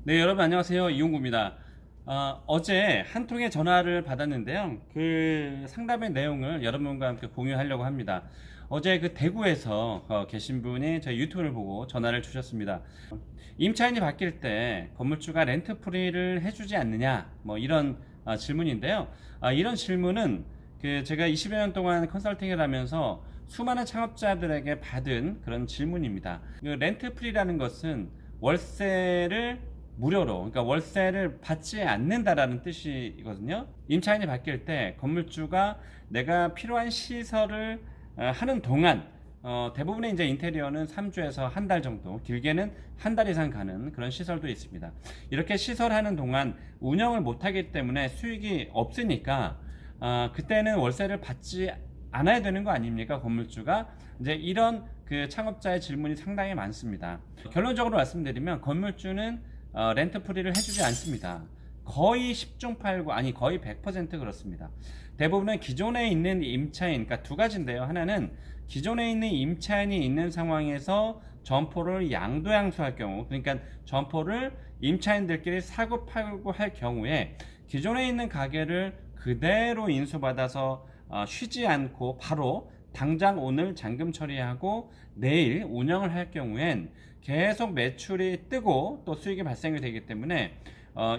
네, 여러분 안녕하세요. 이용구입니다. 어제 한 통의 전화를 받았는데요. 그 상담의 내용을 여러분과 함께 공유하려고 합니다. 어제 그 대구에서 계신 분이 저희 유튜브를 보고 전화를 주셨습니다. 임차인이 바뀔 때 건물주가 렌트 프리를 해주지 않느냐, 뭐 이런 질문인데요. 이런 질문은 그 제가 20여 년 동안 컨설팅을 하면서 수많은 창업자들에게 받은 그런 질문입니다. 그 렌트 프리라는 것은 월세를 무료로, 그러니까 월세를 받지 않는다라는 뜻이거든요. 임차인이 바뀔 때 건물주가 내가 필요한 시설을 하는 동안, 대부분의 이제 인테리어는 3주에서 한 달 정도, 길게는 한 달 이상 가는 그런 시설도 있습니다. 이렇게 시설하는 동안 운영을 못하기 때문에 수익이 없으니까 그때는 월세를 받지 않아야 되는 거 아닙니까? 건물주가. 이제 이런 그 창업자의 질문이 상당히 많습니다. 결론적으로 말씀드리면 건물주는 렌트 프리를 해주지 않습니다. 거의 10중 8구, 아니 거의 100% 그렇습니다. 대부분은 기존에 있는 임차인, 그러니까 두 가지인데요. 하나는 기존에 있는 임차인이 있는 상황에서 점포를 양도양수할 경우, 그러니까 점포를 임차인들끼리 사고 팔고 할 경우에 기존에 있는 가게를 그대로 인수받아서 쉬지 않고 바로 당장 오늘 잔금 처리하고 내일 운영을 할 경우엔 계속 매출이 뜨고 또 수익이 발생이 되기 때문에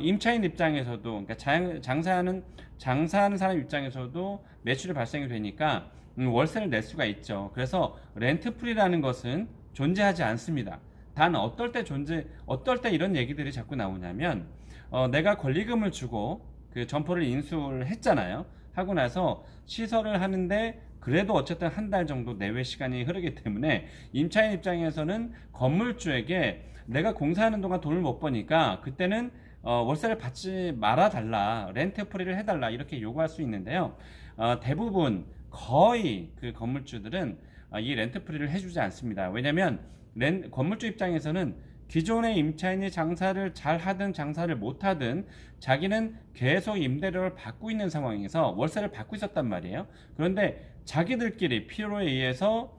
임차인 입장에서도, 그러니까 장사하는 사람 입장에서도 매출이 발생이 되니까 월세를 낼 수가 있죠. 그래서 렌트 프리라는 것은 존재하지 않습니다. 단 어떨 때 이런 얘기들이 자꾸 나오냐면 내가 권리금을 주고 그 점포를 인수를 했잖아요. 하고 나서 시설을 하는데 그래도 어쨌든 한 달 정도 내외 시간이 흐르기 때문에 임차인 입장에서는 건물주에게 내가 공사하는 동안 돈을 못 버니까 그때는 월세를 받지 말아 달라, 렌트 프리를 해달라 이렇게 요구할 수 있는데요. 대부분 거의 그 건물주들은 이 렌트 프리를 해주지 않습니다. 왜냐하면 건물주 입장에서는 기존의 임차인이 장사를 잘 하든 장사를 못 하든 자기는 계속 임대료를 받고 있는 상황에서 월세를 받고 있었단 말이에요. 그런데 자기들끼리 필요에 의해서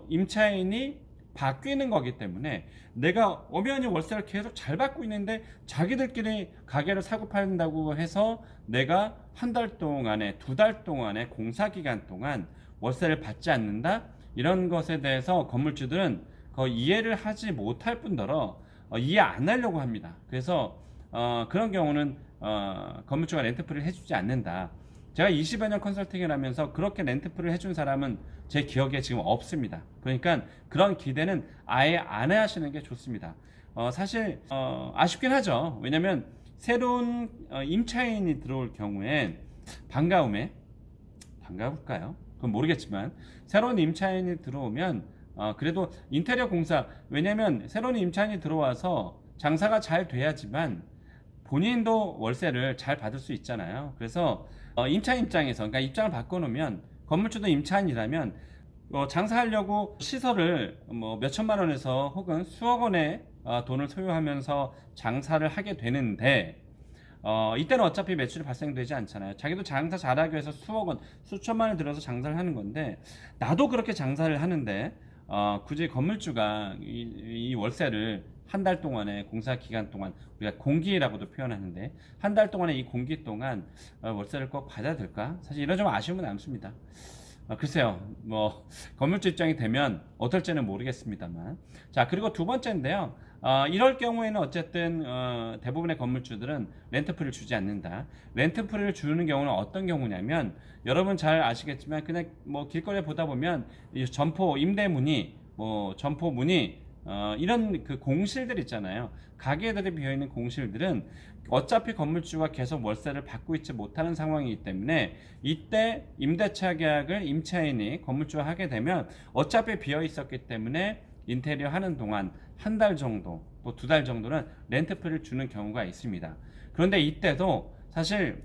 임차인이 바뀌는 거기 때문에 내가 엄연히 월세를 계속 잘 받고 있는데 자기들끼리 가게를 사고 팔린다고 해서 내가 한 달 동안에, 두 달 동안에, 공사 기간 동안 월세를 받지 않는다, 이런 것에 대해서 건물주들은 거의 이해를 하지 못할 뿐더러 이해 안 하려고 합니다. 그래서 그런 경우는 건물주가 렌트프리를 해주지 않는다. 제가 20여 년 컨설팅을 하면서 그렇게 렌트프리를 해준 사람은 제 기억에 지금 없습니다. 그러니까 그런 기대는 아예 안 하시는 게 좋습니다. 사실 아쉽긴 하죠. 왜냐면 새로운 임차인이 들어올 경우엔 반가울까요? 그건 모르겠지만 새로운 임차인이 들어오면 그래도 인테리어 공사, 왜냐면 새로운 임차인이 들어와서 장사가 잘 돼야지만 본인도 월세를 잘 받을 수 있잖아요. 그래서 임차인 입장에서, 그러니까 입장을 바꿔놓으면 건물주도 임차인이라면 장사하려고 시설을 뭐 몇천만 원에서 혹은 수억 원의 돈을 소유하면서 장사를 하게 되는데 이때는 어차피 매출이 발생되지 않잖아요. 자기도 장사 잘하기 위해서 수억 원, 수천만 원 들여서 장사를 하는 건데, 나도 그렇게 장사를 하는데 굳이 건물주가 이 월세를 한 달 동안의 공사 기간 동안, 우리가 공기라고도 표현하는데 한 달 동안의 이 공기 동안 월세를 꼭 받아야 될까? 사실 이런 좀 아쉬움은 남습니다. 글쎄요, 뭐 건물주 입장이 되면 어떨지는 모르겠습니다만. 자, 그리고 두 번째인데요. 이럴 경우에는 어쨌든 대부분의 건물주들은 렌트프리를 주지 않는다. 렌트프리를 주는 경우는 어떤 경우냐면, 여러분 잘 아시겠지만 그냥 뭐 길거리에 보다 보면 이 점포 임대문이, 뭐 점포문이 이런 그 공실들 있잖아요. 가게들이 비어있는 공실들은 어차피 건물주가 계속 월세를 받고 있지 못하는 상황이기 때문에 이때 임대차 계약을 임차인이 건물주와 하게 되면 어차피 비어 있었기 때문에 인테리어 하는 동안 한 달 정도, 또 두 달 정도는 렌트프리를 주는 경우가 있습니다. 그런데 이때도 사실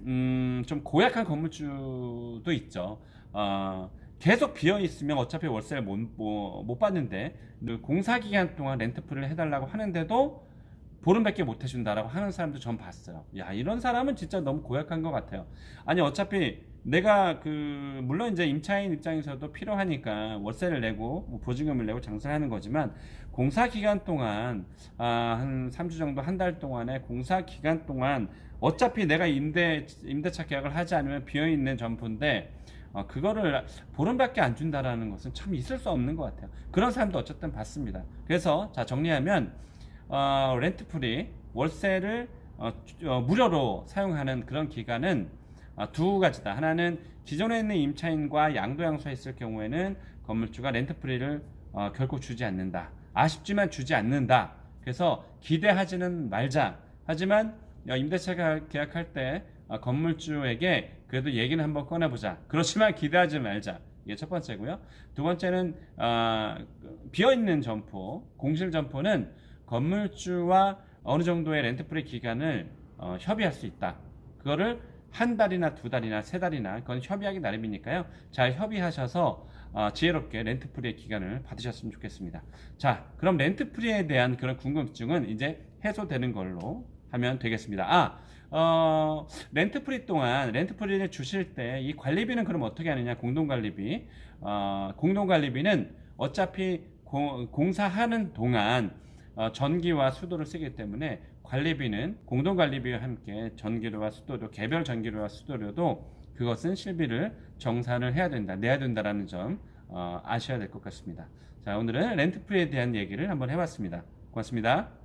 좀 고약한 건물주도 있죠. 계속 비어 있으면 어차피 월세를 못 받는데 공사 기간 동안 렌트프리를 해달라고 하는데도 보름밖에 못 해준다라고 하는 사람도 전 봤어요. 야, 이런 사람은 진짜 너무 고약한 것 같아요. 아니, 어차피 내가 물론 이제 임차인 입장에서도 필요하니까 월세를 내고 뭐 보증금을 내고 장사를 하는 거지만, 공사 기간 동안 한 3주 정도, 한 달 동안에 공사 기간 동안 어차피 내가 임대차 계약을 하지 않으면 비어 있는 점포인데, 그거를 보름밖에 안 준다라는 것은 참 있을 수 없는 것 같아요. 그런 사람도 어쨌든 봤습니다. 그래서 자, 정리하면 렌트프리 월세를 무료로 사용하는 그런 기간은 두 가지다. 하나는 기존에 있는 임차인과 양도양수에 있을 경우에는 건물주가 렌트프리를 결코 주지 않는다. 아쉽지만 주지 않는다. 그래서 기대하지는 말자. 하지만 임대차 계약할 때 건물주에게 그래도 얘기는 한번 꺼내보자. 그렇지만 기대하지 말자. 이게 첫 번째고요. 두 번째는 비어있는 점포, 공실 점포는 건물주와 어느 정도의 렌트프리 기간을 협의할 수 있다. 그거를 한 달이나 두 달이나 세 달이나 그건 협의하기 나름이니까요. 잘 협의하셔서 지혜롭게 렌트프리의 기간을 받으셨으면 좋겠습니다. 자, 그럼 렌트프리에 대한 그런 궁금증은 이제 해소되는 걸로 하면 되겠습니다. 렌트프리 동안 렌트프리를 주실 때 이 관리비는 그럼 어떻게 하느냐? 공동관리비. 공동관리비는 어차피 공사하는 동안 전기와 수도를 쓰기 때문에 관리비는 공동관리비와 함께 전기료와 수도료, 개별 전기료와 수도료도 그것은 실비를 정산을 해야 된다, 내야 된다라는 점 아셔야 될 것 같습니다. 자, 오늘은 렌트프리에 대한 얘기를 한번 해봤습니다. 고맙습니다.